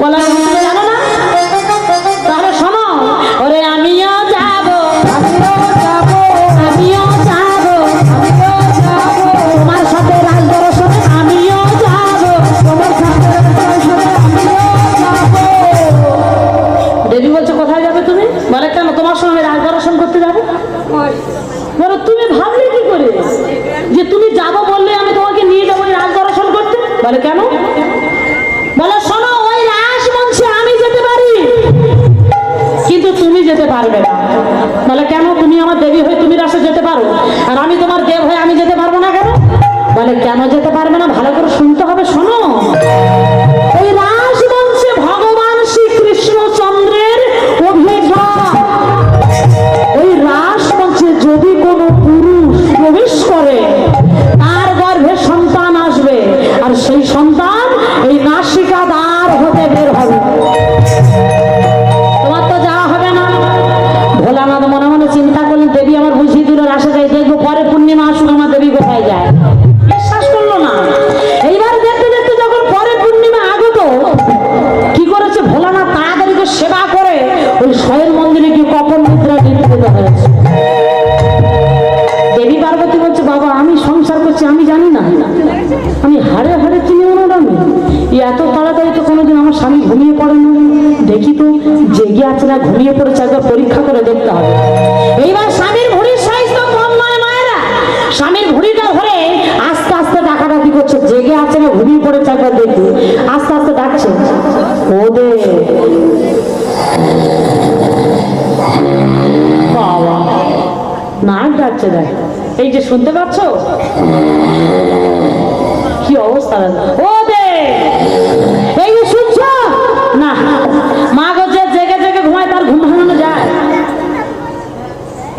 বলা জানো না? তাহলে শোনো, ওরে আমিও যাবো, তোমার সাথে রাজ দর্শনে আমিও যাবো, তোমার সাথে দেবী বলছে কোথায় যাবে তুমি? বলে কেন তোমার সঙ্গে রাজ দর্শন করতে যাবো? বলো তুমি ভাবলে কি করে যে তুমি যাবো বললে আমি তোমাকে নিয়ে যাবো রাজ দর্শন করতে? বলে কেন? বলো শোনো, ওই রাস মঞ্চে আমি যেতে পারি কিন্তু তুমি যেতে পারবে না। বলে কেন? তুমি আমার দেবী হয়ে তুমি রাসে যেতে পারো, আর আমি তোমার দেব হয়ে আমি যেতে পারবো না কেন? বলে কেন যেতে পারবে না? ভালো করে শুনতে হবে, শোনো। ওই রাস মঞ্চে ভগবান শ্রীকৃষ্ণচন্দ্রের অভিযান, ওই রাস মঞ্চে যদি কোনো পুরুষ প্রবেশ করে তার গর্ভে সন্তান আসবে, আর সেই সন্তান এই নাসিকা দ্বার হতে বের হবে। তোমার তো যাওয়া হবে না। ভোলানাথ মনে মনে চিন্তা করলেন, দেবী আমার বুঝিয়ে দিল রাসে যাই, দেখবো পরে পূর্ণিমা আসুক আমার দেবী কোথায় যায়। বিশ্বাস করলো না। এইবার দেখতে দেখতে যখন পরে পূর্ণিমা আগত, কি করেছে ভোলানাথ তাড়াতাড়ি সেবা করে ওই শয়ন মন্দিরে গিয়ে কপন মুদ্রা নির্মিত হয়েছে। দেবী পার্বতী বলছে, বাবা আমি সংসার করছি, আমি জানি না, আমি হাড়ে হাড়ে চিনি ওনার, আমি এত তাড়াতাড়ি তো কোনোদিন আমার স্বামী ঘুমিয়ে পড়ে না, দেখি তো জেগে আছে না ঘুমিয়ে পড়েছে, একবার পরীক্ষা করে দেখতে হবে। এইবার স্বামীর ভুঁড়ির সাইজ তো কম নয় মায়েরা, স্বামীর ভুঁড়িটা ধরে আস্তে আস্তে ডাকাডাকি করছে, জেগে আছে না ঘুমিয়ে পড়েছে একবার দেখি। আস্তে আস্তে ডাকছে, ওদের বাবা নাক ডাকছে, দেখ এই যে শুনতে পাচ্ছ কি অবস্থা, ও দে এই যে শুনছ না? মা গো যে জেগে জেগে ঘুমায় তার ঘুম ভাঙানো যায়?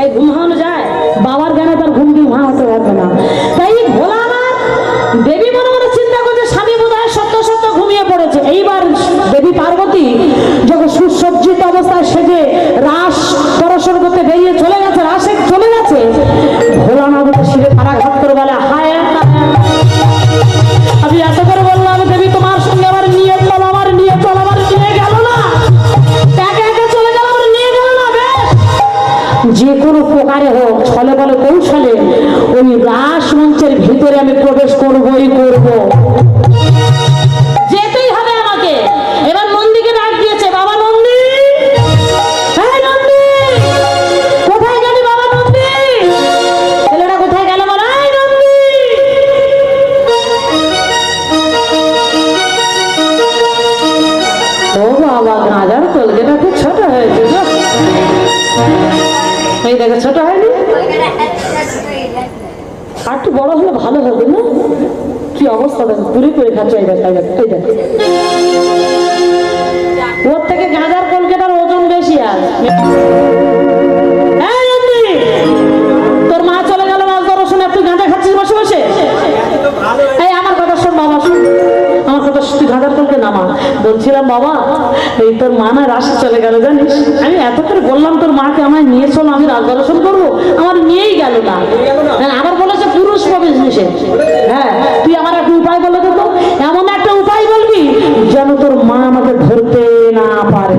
এই ঘুম ভাঙানো যায়? বাবার জ্ঞানে তার ঘুম কি ভাঙাতে পারবে না। তাই ভোলানাথ দেবী মনে মনে চিন্তা করছে স্বামী বোধহয় সত্য সত্য ঘুমিয়ে পড়েছে। এইবার দেবী পার্বতী যখন সুসজ্জিত অবস্থায় সেজে রাস দর্শন করতে বেরিয়ে চলে গেছে, রাসে চলে গেছে, ভোলানাথ শিরে পাড়াঘাত করে বলে, হায় আমি এত করে বললাম দেবী তোমার সঙ্গে আবার নিয়ে চল, আমার নিয়ে চল, আমার নিয়ে গেল না, একে একে চলে গেল, আমার নিয়ে গেল না। যে কোনো প্রকারে হোক, ছলে বলে কৌশলে ওই রাস মঞ্চের ভিতরে আমি প্রবেশ করবই করব, যেতেই হবে আমাকে। এবার নন্দীকে ডাক দিয়েছে, বাবা নন্দী, হ্যাঁ নন্দী কোথায় গেলি? বাবা নন্দী, ছেলেটা কোথায় গেল? বলে নন্দী। ও বাবা, গাঁজার কলকেটা খুব ছোট হয়েছে, এই দেখো ছোট হয়নি, আর একটু বড় হলে ভালো হবে না? কি অবস্থা দেখো, পুরি করে খাচ্ছে। এই দেখ, এই দেখ, ওর থেকে গাঁজার কলকেটার ওজন বেশি। আর তোর মা চলে গেল মাছ দর্শনে, তুই গাঁজা খাচ্ছিস বসে বসে? এই আমার কথা শোন বাবা, শোন আমার কথা, তুই গাঁজার কলকে নামা। বলছিলাম বাবা, এই তোর মা না রাসে চলে গেল জানিস, আমি এত করে বললাম তোর মাকে আমায় নিয়ে চলো, আমি রাজ দর্শন করবো, আমার নিয়েই গেল না। আবার বলেছে পুরুষ প্রবেশ নিষেধ। হ্যাঁ, তুই আমার একটা উপায় বলে দেবো, এমন একটা উপায় বলবি যেন তোর মা আমাকে ধরতে না পারে।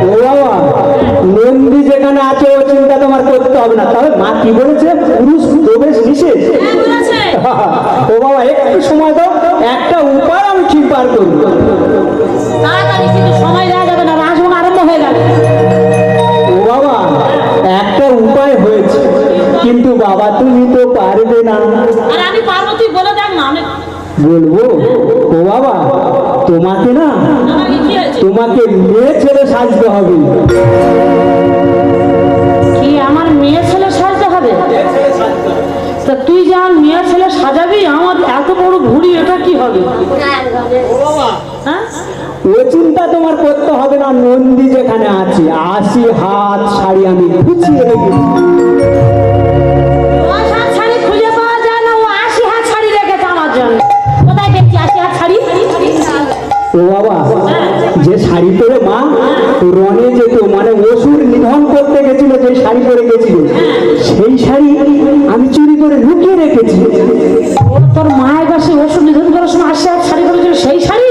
ও বাবা, নন্দী যেখানে আছে ও চিন্তা তোমার করতে হবে না। তবে মা কি বলেছে? পুরুষ প্রবেশ নিষেধ। ও বাবা একটু সময় দাও, একটা উপায় আমি ঠিক বার করবো। তাড়াতাড়ি, কিন্তু সময় দেওয়া যাবে না, রাসভোগ আরম্ভ হয়ে গেল। ও বাবা একটা উপায় হয়েছে, কিন্তু বাবা তুমি তো পারবে না। আর আমি পারবো, তুই বলে দেখ না। বলবো? ও বাবা তোমাকে না, তোমাকে মেয়ে ছেলে সাজতে হবে। কি আমার মেয়ে ছেলে সাজতে হবে? তা তুই যা মেয়ে ছেলে সাজাবি, আমার এত বড় ঘুড়ি, এটা কি হবে? হ্যাঁ, ও চিন্তা তোমার করতে হবে না। নন্দী যেখানে আছে 80 হাত শাড়ি আমি গুছিয়ে রেখেছি। শাড়ি খুঁজে পাওয়া যায় না, ও 80 হাত শাড়ি রেখেছে আমার জন্য। কোথায় দেখছি 80 হাত শাড়ি? ও বাবা, যে শাড়ি পরে মা রণে যেত, মানে অসুর নিধন করতে গেছিল, যে শাড়ি পরে গেছিল, সেই শাড়ি আমি চুরি করে লুকিয়ে রেখেছি। তোর মায়ের কাছে অসুর নিধন করার সময় 80 হাত শাড়ি পরেছিল, সেই শাড়ি?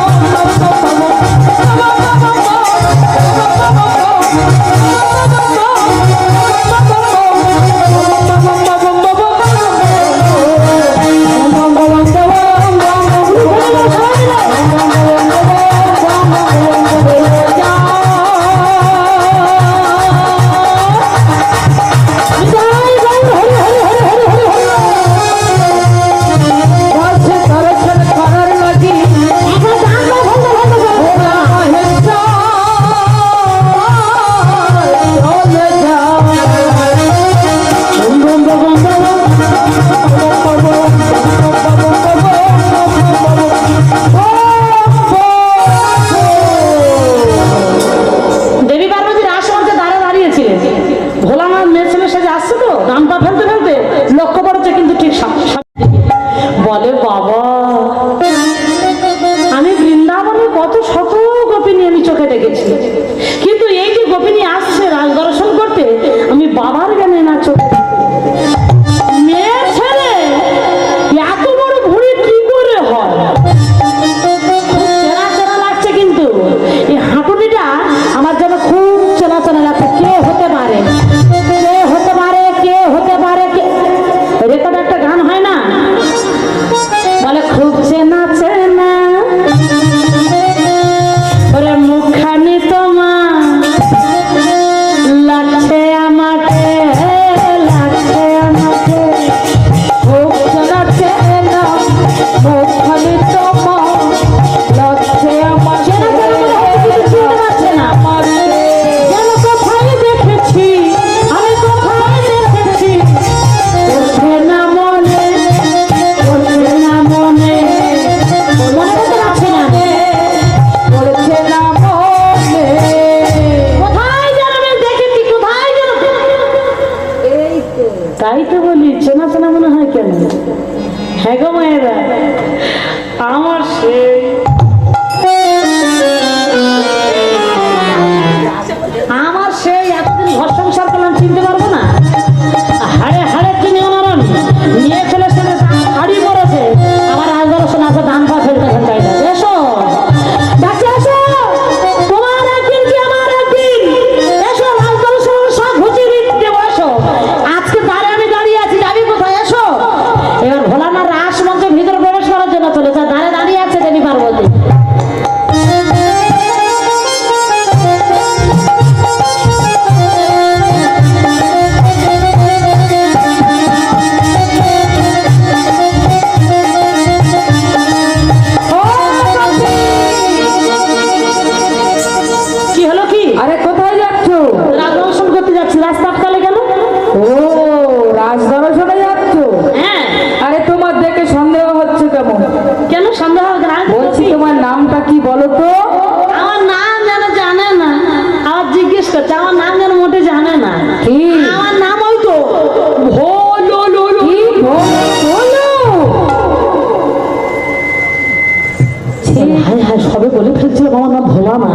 হ্যাঁ হ্যাঁ সবে বলে ফেলছিলাম আমার নাম ভোলা না।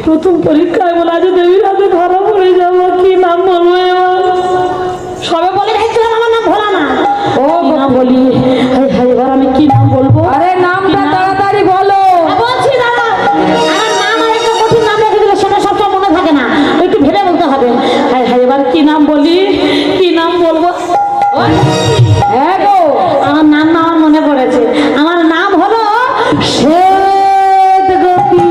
প্রথম পরীক্ষায় বলে আজ দেবীর হাতে ধরা পড়ে যাবো, কি নাম বলবো এবার? সবে বলে ফেলছিলাম আমার নাম ভোলা না। ও নাম বলি, হ্যাঁ হ্যাঁ এবার আমি কি নাম বলবো? আরে নামটা তাড়াতাড়ি বলো। বলছি দাদা, আমার নাম আর একটা কঠিন নাম রেখে দিলে সেটা সবসময় মনে থাকে না, একটু ভেবে বলতে হবে। হ্যাঁ হ্যাঁ এবার কি নাম বলি, কি নাম বলবো? হ্যাঁ গো, আমার নাম না আমার মনে পড়েছে, আমার নাম হলো শ্বেত গোপী।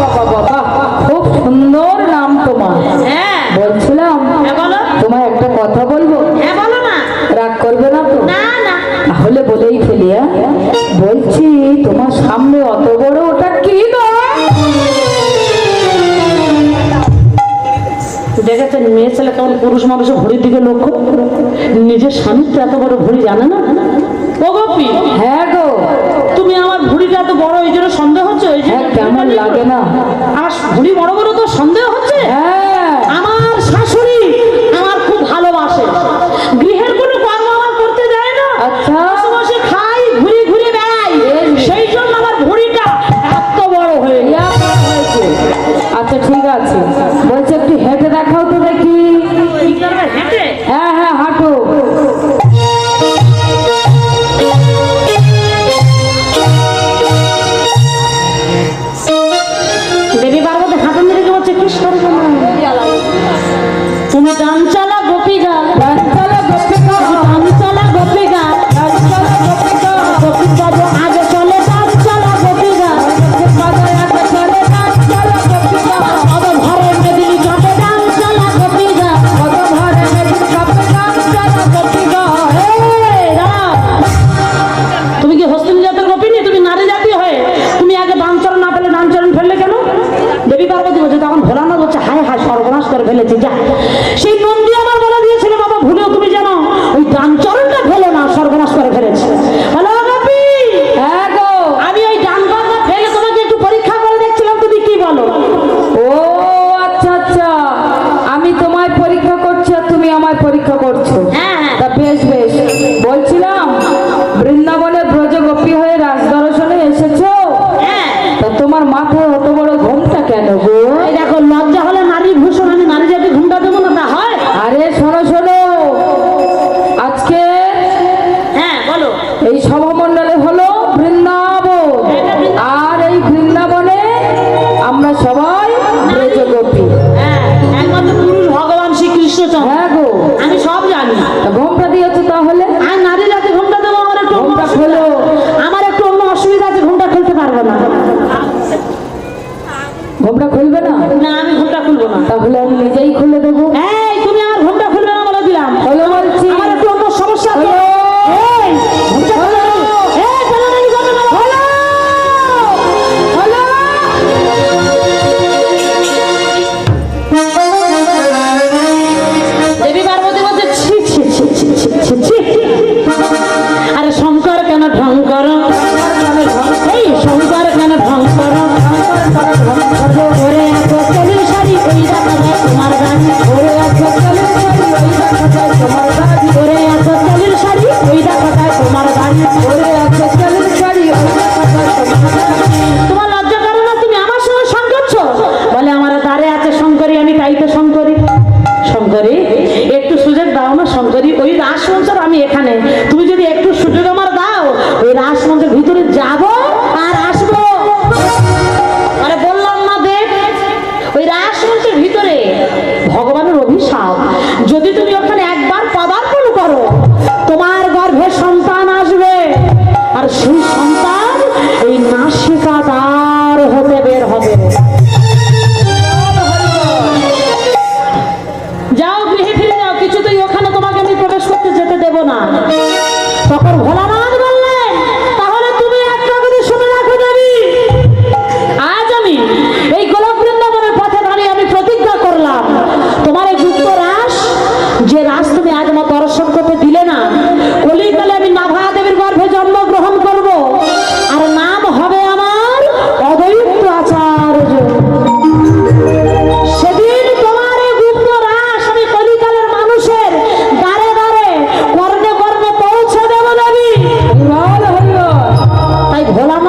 বাবা বাবা, খুব সুন্দর নাম তোমার। হ্যাঁ বলছিলাম হ্যাঁ বলো। তোমায় একটা কথা বলবো, হ্যাঁ বলো না। রাগ করবে না তো? না না। তাহলে বলেই ফেলি। বলছি তোমার সামনে অত বড় ওটা কি গো? দেখেছেন মেয়ে ছেলে কেমন পুরুষ মানুষের ভরির দিকে লক্ষ্য, নিজের স্বামীর তো এত বড় ভুড়ি জানে না। ও গোপী, হ্যাঁ গো, তুমি আমার ভুড়িটা এত বড় এই জন্য সন্দেহ হচ্ছে? ওই যে হ্যাঁ, কেমন লাগে না? আমার ভুড়ি বড় বড় তো সন্দেহ হচ্ছে? হ্যাঁ, আমার শাশুড়ি আমার খুব ভালোবাসে, গৃহের কোনো কর্ম আমার করতে দেয় না। আচ্ছা। বসে বসে খাই, ঘুরে ঘুরে বেড়াই, সেই জন্য আমার ভুড়িটা এত বড় হয়ে গেছে। ইয়া বড় হয়েছে। আচ্ছা ঠিক আছে, বলছে একটু হেঁটে দেখাও তো দেখি। কি করবে হেঁটে? হ্যাঁ হ্যাঁ, হাঁটো। দেবী পার্বতী হাতের দিকে বলছে কি সর্বনাশ, তুমি ডান চালা গোপী গা, চলো গোপিকা, ডান চালা গোপী গা, চলো গোপিকা, গোপী বাবু আগে চলে ডান চালা গোপী গা, চলো গোপিকা, অব ঘরে মেদিনী চটে ডান চালা গোপী গা। কত ঘরে মেঘ গোপিকা, চলো গোপিকা। এই দাঁড়াও। তুমি কি হস্তিনী জাতের গোপিনী? তুমি নারী জাতি হয়ে তুমি আগে ডান চরণ না পেলে ডান চরণ ফেললে কেন? দেবী পার্বতী বলছে, তখন ভোলানাথ বলছে হায় হায় সর্বনাশ করে ফেলেছি। যা, সেই নন্দী আমার বলে দিয়েছিল বাবা ভুলেও তুমি জানো ওই ডান চরণটা ফেলো না, সর্বনাশ করে ফেলেছে। হ্যালো গোপী, হ্যাঁ গো, আমি ওই ডান পাটা ফেলে তোমাকে একটু পরীক্ষা করে দেখছিলাম, তুমি কি বলো? ও আচ্ছা আচ্ছা, আমি তোমায় পরীক্ষা করছি আর তুমি আমায় পরীক্ষা করছো। হ্যাঁ হ্যাঁ। তা বেশ বেশ, বলছিলাম বৃন্দাবনে ব্রজ গোপী হয়ে রাজ দর্শনে এসেছো, হ্যাঁ। তা তোমার মাথায় অত বড় ঘোমটা কেন গো? এই দেখো, লজ্জা হলে নারী ভূষণ, আমি নারী জাতি ঘুমটা দেবো না, তা হয়?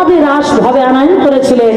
অনাদি রাস ভাবে আনয়ন করেছিলেন